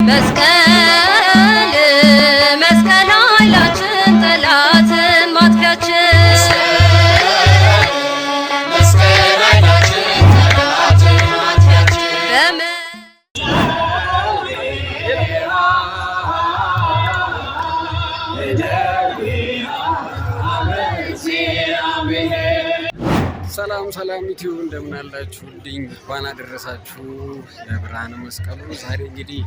መስቀል መስቀል ኃይላችን ጠላትን ማጥፊያችን መስቀል ኃይላችን ጠላትን ማጥፊያችን ሰላም ሰላም ኢትዮ እንደምን አላችሁልኝ? እንኳን አደረሳችሁ ለብርሃነ መስቀሉ። ዛሬ እንግዲህ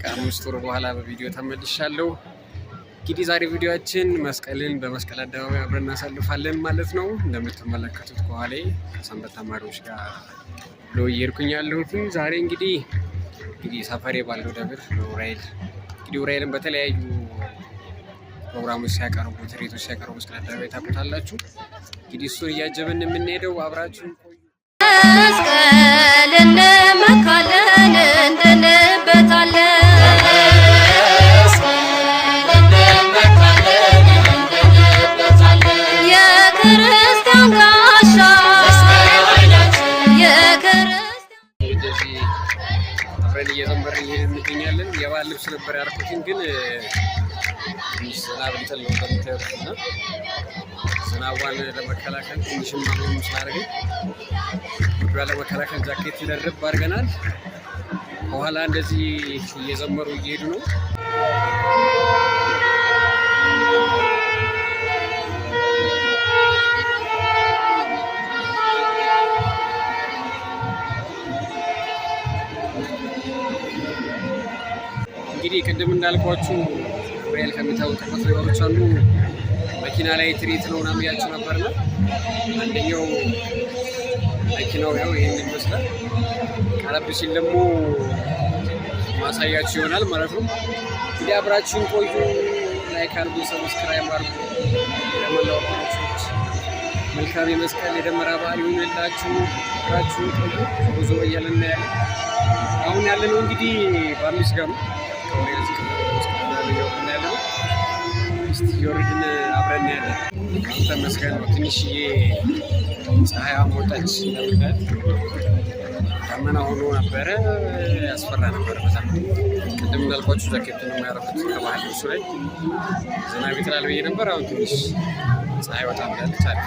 ከ5 ወር በኋላ በቪዲዮ ተመልሻለሁ። እንግዲህ ዛሬ ቪዲዮአችን መስቀልን በመስቀል አደባባይ አብረን እናሳልፋለን ማለት ነው። እንደምትመለከቱት ከኋላ ከሰንበት ተማሪዎች ጋር እየሄድኩኝ ያለሁት ዛሬ እንግዲህ ሰፈሬ ባለው ደብር ዑራኤል እንግዲህ ዑራኤልን በተለያዩ ፕሮግራሞች ሲያቀርቡ ትርኢቶች ሲያቀርቡ መስቀል አደባባይ ታውቁታላችሁ። እንግዲህ እሱን እያጀብን የምንሄደው አብራችሁን ቆዩ። መስቀል እንመካለን እንድንበታለን የክርስቲያን ጋሻ እንደዚህ አብረን እየዘመርን እንገኛለን። የባህል ልብስ ነበር ያደረኩትን ግን ትንሽ ዝናብ እንትን ነው እንደምታዩት እና ዝናቧን ለመከላከል ትንሽም አሁን ስላደረገኝ ጉዳይ ለመከላከል ጃኬት ደርብ አድርገናል። በኋላ እንደዚህ እየዘመሩ እየሄዱ ነው። እንግዲህ ቅድም እንዳልኳችሁ ዑራኤል ከሚታወቅበት ነገሮች አንዱ መኪና ላይ ትርኢት ነው ምናምን ያችሁ ነበርና አንደኛው መኪናው ያው ይሄን ይመስላል። ቀረብ ሲል ደግሞ ማሳያችሁ ይሆናል ማለት ነው። እንግዲህ አብራችሁን ቆዩ። ላይክ አድርጉ፣ ሰብስክራይብ አድርጉ። ለመላው ሰዎች መልካም የመስቀል የደመራ በዓል ይሁንላችሁ። አብራችሁን ቆዩ። ብዙ እያለን ያለ አሁን ያለነው እንግዲህ በአምስት ጋር ነው። ዮርድን አብረን ያለን ተመስገን ነው። ትንሽዬ ፀሐይ ሞጣች ነበር፣ ደመና ሆኖ ነበረ፣ ያስፈራ ነበረ በጣም። ቅድም እንዳልኳችሁ ጃኬት ነው የሚያረፉት ከባህል ልብሱ ላይ ዝናብ ይጥላል ብዬ ነበር። አሁን ትንሽ ፀሐይ በጣም ያለች አለ።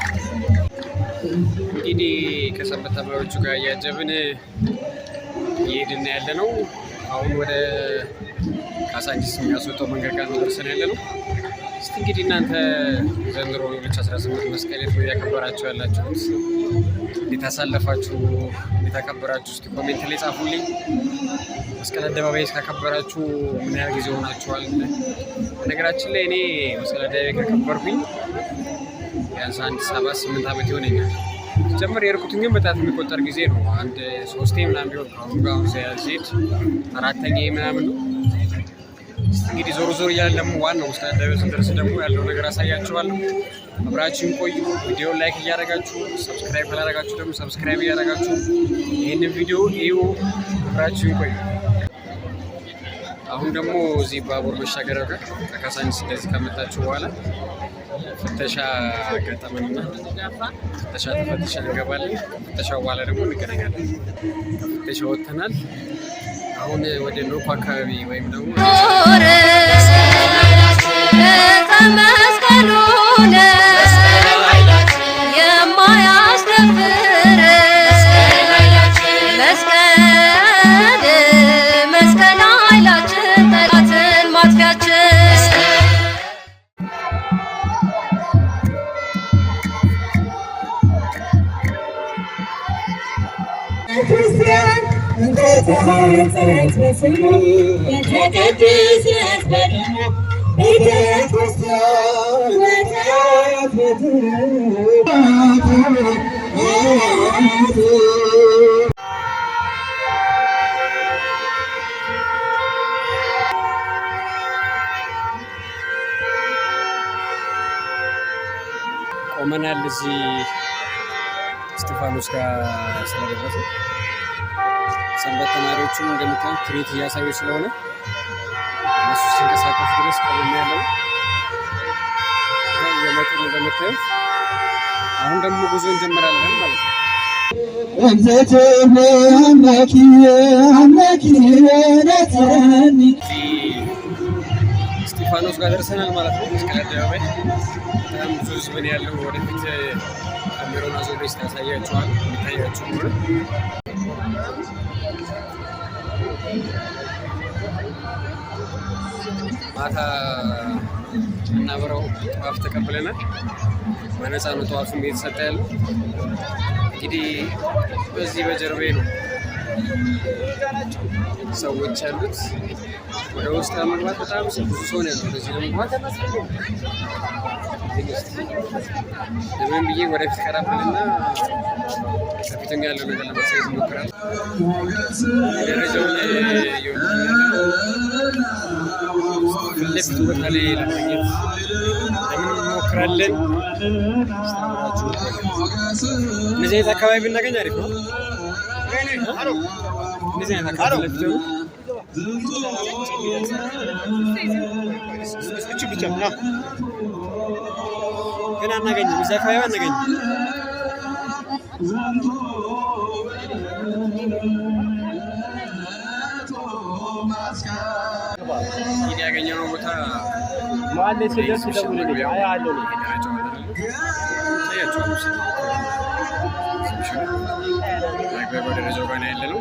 እንግዲህ ከሰንበት ተማሪዎቹ ጋር እያጀብን እየሄድን ያለ ነው። አሁን ወደ ካሳንቺስ የሚያስወጣው መንገድ ጋር ደርሰን ያለ ነው። እስቲ እንግዲህ እናንተ ዘንድሮ 2018 መስቀል የት ነው እያከበራችሁ ያላችሁት? እንዴት አሳለፋችሁ? እንዴት አከበራችሁ? እስቲ ኮሜንት ላይ ጻፉልኝ። መስቀል አደባባይ ካከበራችሁ ምን ያህል ጊዜ ሆናችኋል? በነገራችን ላይ እኔ መስቀል አደባባይ ካከበርኩኝ ቢያንስ 7-8 ዓመት ይሆነኛል። ጀመር የርኩትን ግን በጣም የሚቆጠር ጊዜ ነው። አንድ 3 ምናምን ቢሆን አሁን ጋር ሲያዜድ 4ኛ ምናምን ነው። እንግዲህ ዞር ዞር እያለን ደግሞ ዋናው መስቀል አደባባይ ስንደርስ ደግሞ ያለው ነገር አሳያችኋለሁ። አብራችሁን ቆዩ። ቪዲዮውን ላይክ እያደረጋችሁ ሰብስክራይብ ካላደረጋችሁ ደግሞ ሰብስክራይብ እያደረጋችሁ ይህንን ቪዲዮ እዩ። አብራችሁን ቆዩ። አሁን ደግሞ እዚህ ባቡር መሻገሪያው ጋር ከካሳንቺስ እንደዚህ ከመጣችሁ በኋላ ፍተሻ ገጠመንና ፍተሻ ተፈትሸን እንገባለን። ፍተሻው በኋላ ደግሞ እንገናኛለን። ከፍተሻ ወጥተናል። አሁን ወደ ኖኮ አካባቢ ወይም ደግሞ መስቀሉ የማያስደፍር መስቀል ኃይላችን ጠላትን ማጥፊያችን ክርስቲያን ቆመናል። እዚህ እስጢፋኖስ ጋር ስለደረሰ ሰንበት ተማሪዎቹም እንደምታዩት ትርኢት እያሳዩ ስለሆነ እነሱ ሲንቀሳቀሱ ድረስ ቆመን ያለው እየመጡ እንደምታዩት። አሁን ደግሞ ጉዞ እንጀምራለን ማለት ነው። እስጢፋኖስ ጋር ደርሰናል ማለት ነው። መስቀል አደባባይ በጣም ብዙ ህዝብ ነው ያለው። ወደፊት ካሜራውን አዞሬ ያሳያችኋል። የሚታያችሁ ማታ እናበራው ጠዋፍ ተቀብለናል። በነፃ ነው ጠዋፉም እየተሰጠ ያለው። እንግዲህ በዚህ በጀርባዬ ነው ሰዎች ያሉት። ወደ ውስጥ ለመግባት በጣም ብዙ ሰው ነው ያለው። በዚህ ለመግባት ለምን ብዬ ወደፊት ቀረብልና ከፊትም ያለው ነገር ለማሳየት ሞክራል። ደረጃውን ለፊት ቦታ ላይ ለማግኘት ለምን እንሞክራለን። እነዚህ አይነት አካባቢ ብናገኝ አሪፍ ነው። እንደዚህ አይነት አካባቢ ለፊት ብቻ ግን አናገኝም። እዚህ አካባቢ አናገኝም። እንግዲህ ያገኘነው ቦታ ማለት ሲደርስ ደውልልኝ። አይ አለው ነው ደረጃው ጋር ነው ያለነው።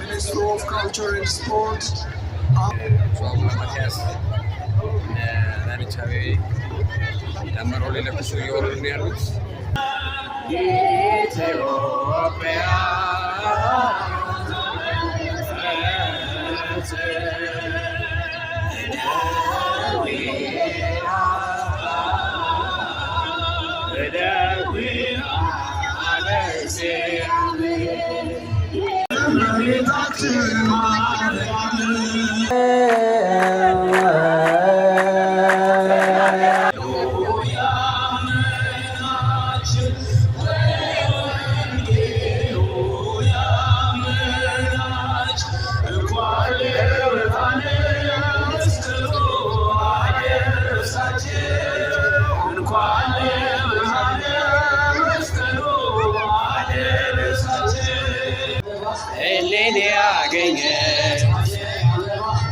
Minister of Culture and Sport.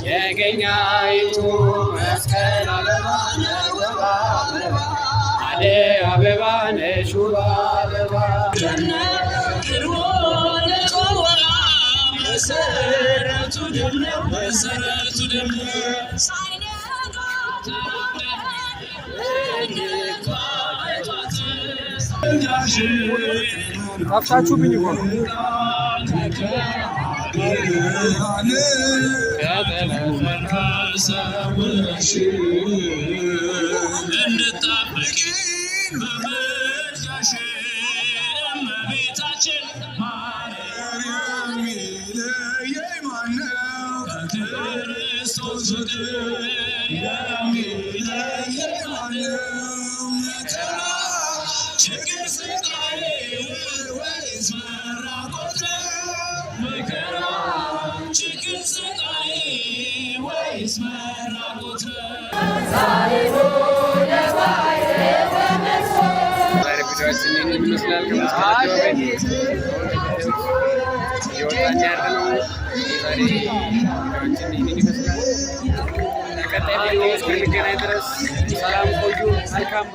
የገኛይቱ መስቀል አበባ ነሽ ውብ አበባ መሰረቱ ጠፍታችሁብኝ እኮ ነው። ሰላም ቆዩ። መልካም